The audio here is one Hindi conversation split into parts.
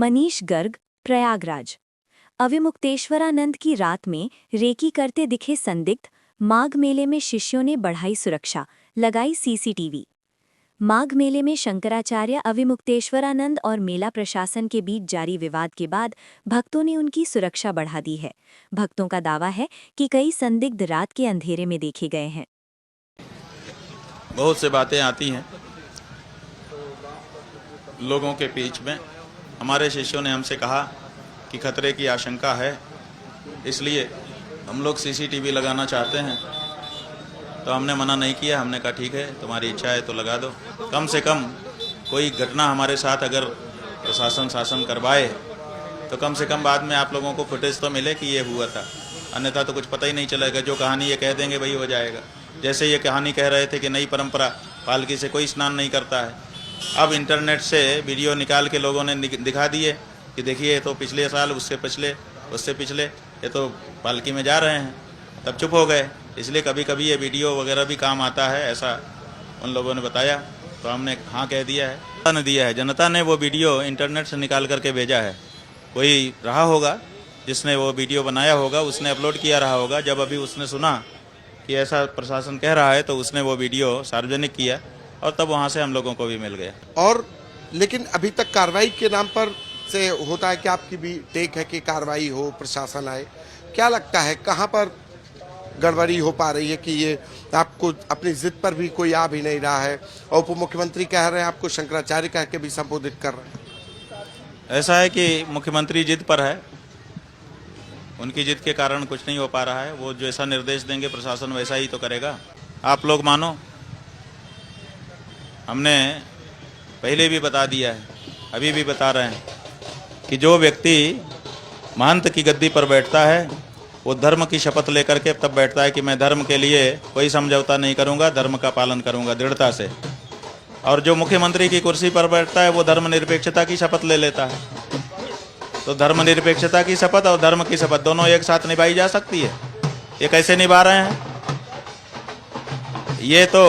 मनीष गर्ग, प्रयागराज। अविमुक्तेश्वरानंद की रात में रेकी करते दिखे संदिग्ध, माघ मेले में शिष्यों ने बढ़ाई सुरक्षा, लगाई सीसीटीवी। माघ मेले में शंकराचार्य अविमुक्तेश्वरानंद और मेला प्रशासन के बीच जारी विवाद के बाद भक्तों ने उनकी सुरक्षा बढ़ा दी है। भक्तों का दावा है कि कई संदिग्ध रात के अंधेरे में देखे गए हैं। बहुत से बातें आती हैं लोगों के बीच में। हमारे शिष्यों ने हमसे कहा कि खतरे की आशंका है, इसलिए हम लोग सीसीटीवी लगाना चाहते हैं। तो हमने मना नहीं किया, हमने कहा ठीक है, तुम्हारी इच्छा है तो लगा दो। कम से कम कोई घटना हमारे साथ अगर प्रशासन शासन करवाए तो कम से कम बाद में आप लोगों को फुटेज तो मिले कि ये हुआ था, अन्यथा तो कुछ पता ही नहीं चलेगा। जो कहानी ये कह देंगे वही हो जाएगा। जैसे ये कहानी कह रहे थे कि नई परंपरा, पालकी से कोई स्नान नहीं करता है। अब इंटरनेट से वीडियो निकाल के लोगों ने दिखा दिए कि देखिए, ये तो पिछले साल, उससे पिछले ये तो पालकी में जा रहे हैं। तब चुप हो गए। इसलिए कभी कभी ये वीडियो वगैरह भी काम आता है, ऐसा उन लोगों ने बताया तो हमने हाँ कह दिया है। जनता ने वो वीडियो इंटरनेट से निकाल करके भेजा है। कोई रहा होगा जिसने वो वीडियो बनाया होगा, उसने अपलोड किया रहा होगा। जब अभी उसने सुना कि ऐसा प्रशासन कह रहा है तो उसने वो वीडियो सार्वजनिक किया और तब वहाँ से हम लोगों को भी मिल गया। और लेकिन अभी तक कार्रवाई के नाम पर से होता है कि आपकी भी टेक है कि कार्रवाई हो, प्रशासन आए। क्या लगता है कहाँ पर गड़बड़ी हो पा रही है कि ये आपको अपनी जिद पर भी कोई आ भी नहीं रहा है और उप मुख्यमंत्री कह रहे हैं, आपको शंकराचार्य कह के भी संबोधित कर रहे हैं? ऐसा है कि मुख्यमंत्री जिद पर है, उनकी जिद के कारण कुछ नहीं हो पा रहा है। वो जैसा निर्देश देंगे प्रशासन वैसा ही तो करेगा। आप लोग मानो, हमने पहले भी बता दिया है, अभी भी बता रहे हैं कि जो व्यक्ति महंत की गद्दी पर बैठता है वो धर्म की शपथ लेकर के तब बैठता है कि मैं धर्म के लिए कोई समझौता नहीं करूंगा, धर्म का पालन करूंगा दृढ़ता से। और जो मुख्यमंत्री की कुर्सी पर बैठता है वो धर्मनिरपेक्षता की शपथ ले लेता है। तो धर्मनिरपेक्षता की शपथ और धर्म की शपथ दोनों एक साथ निभाई जा सकती है? ये कैसे निभा रहे हैं? ये तो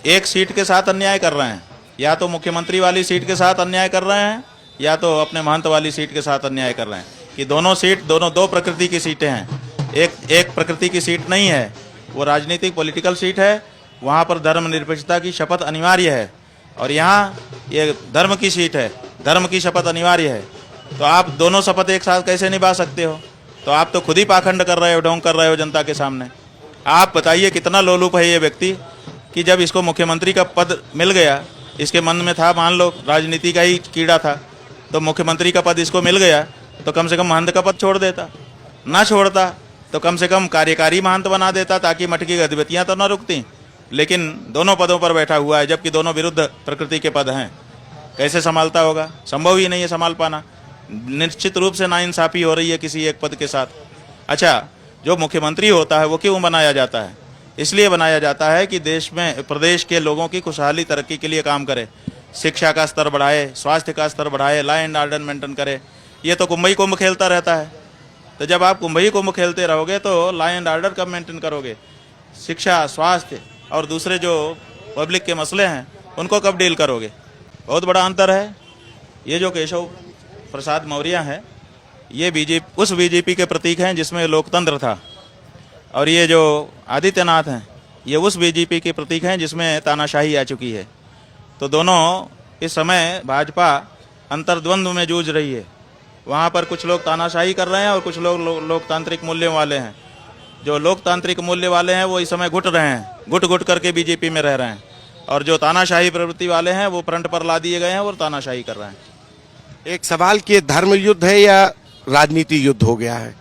एक सीट के साथ अन्याय कर रहे हैं। या तो मुख्यमंत्री वाली सीट के साथ अन्याय कर रहे हैं या तो अपने महंत वाली सीट के साथ अन्याय कर रहे हैं। कि दोनों दो प्रकृति की सीटें हैं। एक प्रकृति की सीट नहीं है, वो राजनीतिक पॉलिटिकल सीट है। वहाँ पर धर्मनिरपेक्षता की शपथ अनिवार्य है और यहाँ ये धर्म की सीट है, धर्म की शपथ अनिवार्य है। तो आप दोनों शपथ एक साथ कैसे निभा सकते हो? तो आप तो खुद ही पाखंड कर रहे हो, ढोंग कर रहे हो जनता के सामने। आप बताइए कितना लोलुप है ये व्यक्ति कि जब इसको मुख्यमंत्री का पद मिल गया, इसके मन में था, मान लो राजनीति का ही कीड़ा था, तो मुख्यमंत्री का पद इसको मिल गया तो कम से कम महंत का पद छोड़ देता। ना छोड़ता तो कम से कम कार्यकारी महंत बना देता ताकि मठ की गतिविधियाँ तो ना रुकती। लेकिन दोनों पदों पर बैठा हुआ है जबकि दोनों विरुद्ध प्रकृति के पद हैं। कैसे संभालता होगा? संभव ही नहीं है संभाल पाना। निश्चित रूप से नाइंसाफी हो रही है किसी एक पद के साथ। अच्छा, जो मुख्यमंत्री होता है वो क्यों बनाया जाता है? इसलिए बनाया जाता है कि देश में, प्रदेश के लोगों की खुशहाली तरक्की के लिए काम करे, शिक्षा का स्तर बढ़ाए, स्वास्थ्य का स्तर बढ़ाए, लॉ एंड ऑर्डर मेंटेन करे। ये तो कुंभ ही कुंभ खेलता रहता है। तो जब आप कुंभ ही कुंभ खेलते रहोगे तो लॉ एंड ऑर्डर कब मेंटेन करोगे? शिक्षा, स्वास्थ्य और दूसरे जो पब्लिक के मसले हैं उनको कब डील करोगे? बहुत बड़ा अंतर है। ये जो केशव प्रसाद मौर्य हैं, ये उस बीजेपी के प्रतीक हैं जिसमें लोकतंत्र था, और ये जो आदित्यनाथ हैं ये उस बीजेपी के प्रतीक हैं जिसमें तानाशाही आ चुकी है। तो दोनों इस समय भाजपा अंतर्द्वंद्व में जूझ रही है। वहाँ पर कुछ लोग तानाशाही कर रहे हैं और कुछ लोग लोकतांत्रिक मूल्यों वाले हैं। जो लोकतांत्रिक मूल्य वाले हैं वो इस समय घुट रहे हैं, घुट करके बीजेपी में रह रहे हैं, और जो तानाशाही प्रवृत्ति वाले हैं वो फ्रंट पर ला दिए गए हैं और तानाशाही कर रहे हैं। एक सवाल कि धर्म युद्ध है या राजनीति युद्ध हो गया है?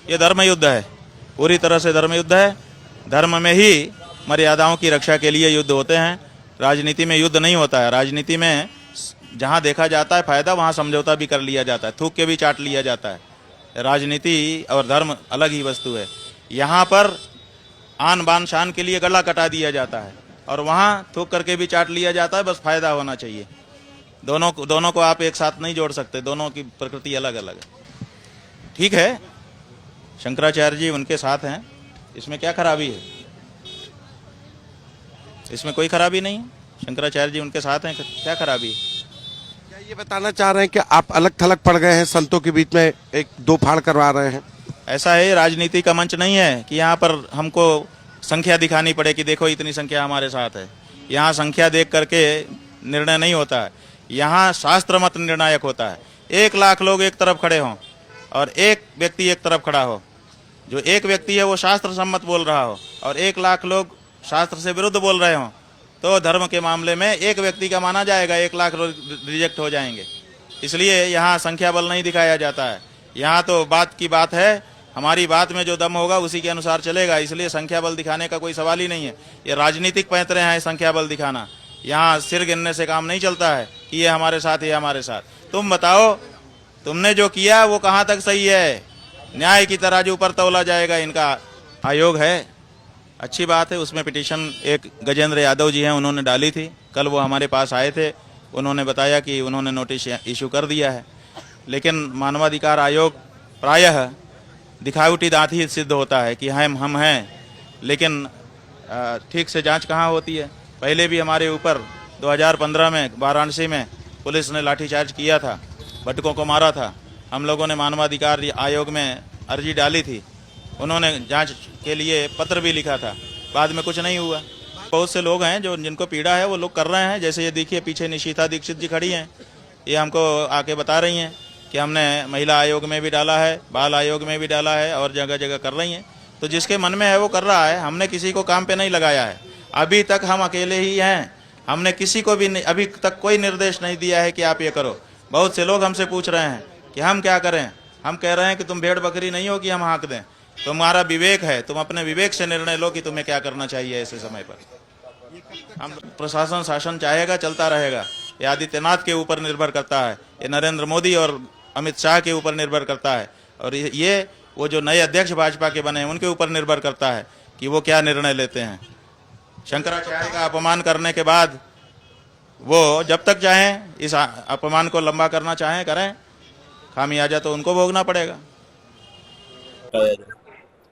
ये धर्म युद्ध है, पूरी तरह से धर्म युद्ध है। धर्म में ही मर्यादाओं की रक्षा के लिए युद्ध होते हैं, राजनीति में युद्ध नहीं होता है। राजनीति में जहाँ देखा जाता है फायदा वहाँ समझौता भी कर लिया जाता है, थूक के भी चाट लिया जाता है। राजनीति और धर्म अलग ही वस्तु है। यहाँ पर आन बान शान के लिए गला कटा दिया जाता है और वहाँ थूक करके भी चाट लिया जाता है, बस फायदा होना चाहिए। दोनों को आप एक साथ नहीं जोड़ सकते, दोनों की प्रकृति अलग अलग है। ठीक है, शंकराचार्य जी उनके साथ हैं, इसमें क्या खराबी है? इसमें कोई खराबी नहीं है। शंकराचार्य जी उनके साथ हैं, क्या खराबी है? ये बताना चाह रहे हैं कि आप अलग थलग पड़ गए हैं, संतों के बीच में एक दो फाड़ करवा रहे हैं। ऐसा है, राजनीति का मंच नहीं है कि यहाँ पर हमको संख्या दिखानी पड़े कि देखो इतनी संख्या हमारे साथ है। यहाँ संख्या देख करके निर्णय नहीं होता है, यहाँ शास्त्र मत निर्णायक होता है। 1 लाख लोग एक तरफ खड़े हों और एक व्यक्ति एक तरफ खड़ा हो, जो एक व्यक्ति है वो शास्त्र सम्मत बोल रहा हो और 1 लाख लोग शास्त्र से विरुद्ध बोल रहे हों, तो धर्म के मामले में एक व्यक्ति का माना जाएगा, 1 लाख लोग रिजेक्ट हो जाएंगे। इसलिए यहाँ संख्या बल नहीं दिखाया जाता है। यहाँ तो बात की बात है, हमारी बात में जो दम होगा उसी के अनुसार चलेगा। इसलिए संख्या बल दिखाने का कोई सवाल ही नहीं है। ये राजनीतिक पैंतरे हैं संख्या बल दिखाना। यहाँ सिर गिनने से काम नहीं चलता है कि ये हमारे साथ, ये हमारे साथ। तुम बताओ, तुमने जो किया वो कहाँ तक सही है? न्याय की तराजू पर तौला जाएगा। इनका आयोग है, अच्छी बात है। उसमें पिटीशन एक गजेंद्र यादव जी हैं, उन्होंने डाली थी। कल वो हमारे पास आए थे, उन्होंने बताया कि उन्होंने नोटिस इशू कर दिया है। लेकिन मानवाधिकार आयोग प्रायः दिखावटी दांत ही सिद्ध होता है कि हम हैं, लेकिन ठीक से जांच कहाँ होती है। पहले भी हमारे ऊपर 2015 में वाराणसी में पुलिस ने लाठीचार्ज किया था, भटकों को मारा था। हम लोगों ने मानवाधिकार आयोग में अर्जी डाली थी, उन्होंने जांच के लिए पत्र भी लिखा था, बाद में कुछ नहीं हुआ। बहुत से लोग हैं जो जिनको पीड़ा है वो लोग कर रहे हैं। जैसे ये देखिए पीछे निशिता दीक्षित जी खड़ी हैं, ये हमको आके बता रही हैं कि हमने महिला आयोग में भी डाला है, बाल आयोग में भी डाला है और जगह जगह कर रही हैं। तो जिसके मन में है वो कर रहा है, हमने किसी को काम पे नहीं लगाया है। अभी तक हम अकेले ही हैं, हमने किसी को भी अभी तक कोई निर्देश नहीं दिया है कि आप ये करो। बहुत से लोग हमसे पूछ रहे हैं कि हम क्या करें। हम कह रहे हैं कि तुम भेड़ बकरी नहीं हो कि हम हाँक दें। तुम्हारा विवेक है, तुम अपने विवेक से निर्णय लो कि तुम्हें क्या करना चाहिए ऐसे समय पर। हम प्रशासन शासन चाहेगा, चलता रहेगा। ये आदित्यनाथ के ऊपर निर्भर करता है, ये नरेंद्र मोदी और अमित शाह के ऊपर निर्भर करता है, और ये वो जो नए अध्यक्ष भाजपा के बने हैं उनके ऊपर निर्भर करता है कि वो क्या निर्णय लेते हैं। शंकराचार्य का अपमान करने के बाद वो जब तक चाहें इस अपमान को लंबा करना चाहें करें, खामियाजा तो उनको भोगना पड़ेगा।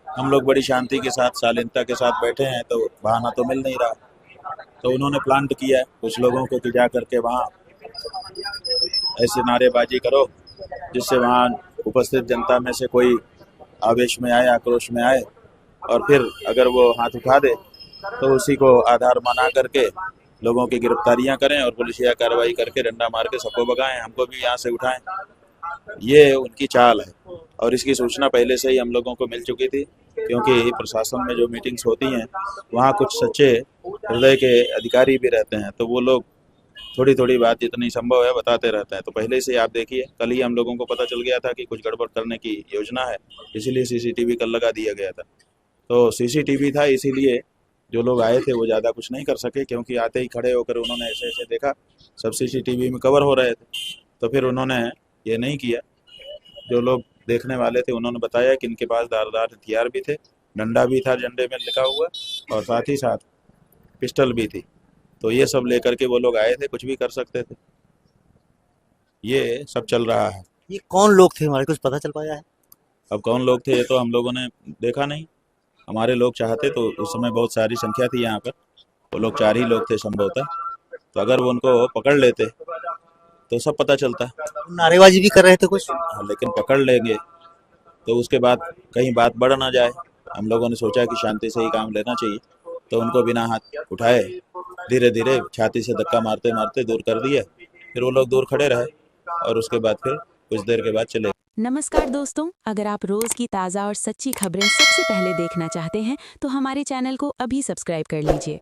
हम लोग बड़ी शांति के साथ, शालीनता के साथ बैठे हैं, तो बहाना तो मिल नहीं रहा। तो उन्होंने प्लांट किया है कुछ लोगों को कि जा करके वहाँ ऐसे नारेबाजी करो जिससे वहाँ उपस्थित जनता में से कोई आवेश में आए, आक्रोश में आए, और फिर अगर वो हाथ उठा दे तो उसी को आधार बना करके लोगों की गिरफ्तारियां करें और पुलिसिया कार्रवाई करके डंडा मार के सबको भगाएं, हमको भी यहाँ से उठाएं। ये उनकी चाल है और इसकी सूचना पहले से ही हम लोगों को मिल चुकी थी, क्योंकि प्रशासन में जो मीटिंग्स होती हैं वहाँ कुछ सच्चे हृदय के अधिकारी भी रहते हैं, तो वो लोग थोड़ी थोड़ी बात जितनी संभव है बताते रहते हैं। तो पहले से आप देखिए, कल ही हम लोगों को पता चल गया था कि कुछ गड़बड़ करने की योजना है, इसीलिए सीसीटीवी कल लगा दिया गया था। तो सीसीटीवी था, इसीलिए जो लोग आए थे वो ज़्यादा कुछ नहीं कर सके, क्योंकि आते ही खड़े होकर उन्होंने ऐसे ऐसे देखा, सब सीसीटीवी में कवर हो रहे थे, तो फिर उन्होंने ये नहीं किया। जो लोग देखने वाले थे उन्होंने बताया कि इनके पास धारदार हथियार भी थे, डंडा भी था झंडे में लिखा हुआ, और साथ ही साथ पिस्टल भी थी। तो ये सब लेकर के वो लोग आए थे, कुछ भी कर सकते थे। ये सब चल रहा है। ये कौन लोग थे हमारे, कुछ पता चल पाया है? अब कौन लोग थे ये तो हम लोगों ने देखा नहीं। हमारे लोग चाहते तो उस समय बहुत सारी संख्या थी यहाँ पर, वो लोग 4 ही लोग थे संभवतः, तो अगर वो उनको पकड़ लेते तो सब पता चलता। नारेबाजी भी कर रहे थे कुछ। लेकिन पकड़ लेंगे तो उसके बाद कहीं बात बढ़ ना जाए, हम लोगों ने सोचा कि शांति से ही काम लेना चाहिए, तो उनको बिना हाथ उठाए धीरे धीरे छाती से धक्का मारते मारते दूर कर दिया। फिर वो लोग दूर खड़े रहे और उसके बाद फिर कुछ देर के बाद चले। नमस्कार दोस्तों, अगर आप रोज की ताज़ा और सच्ची खबरें सबसे पहले देखना चाहते हैं तो हमारे चैनल को अभी सब्सक्राइब कर लीजिए।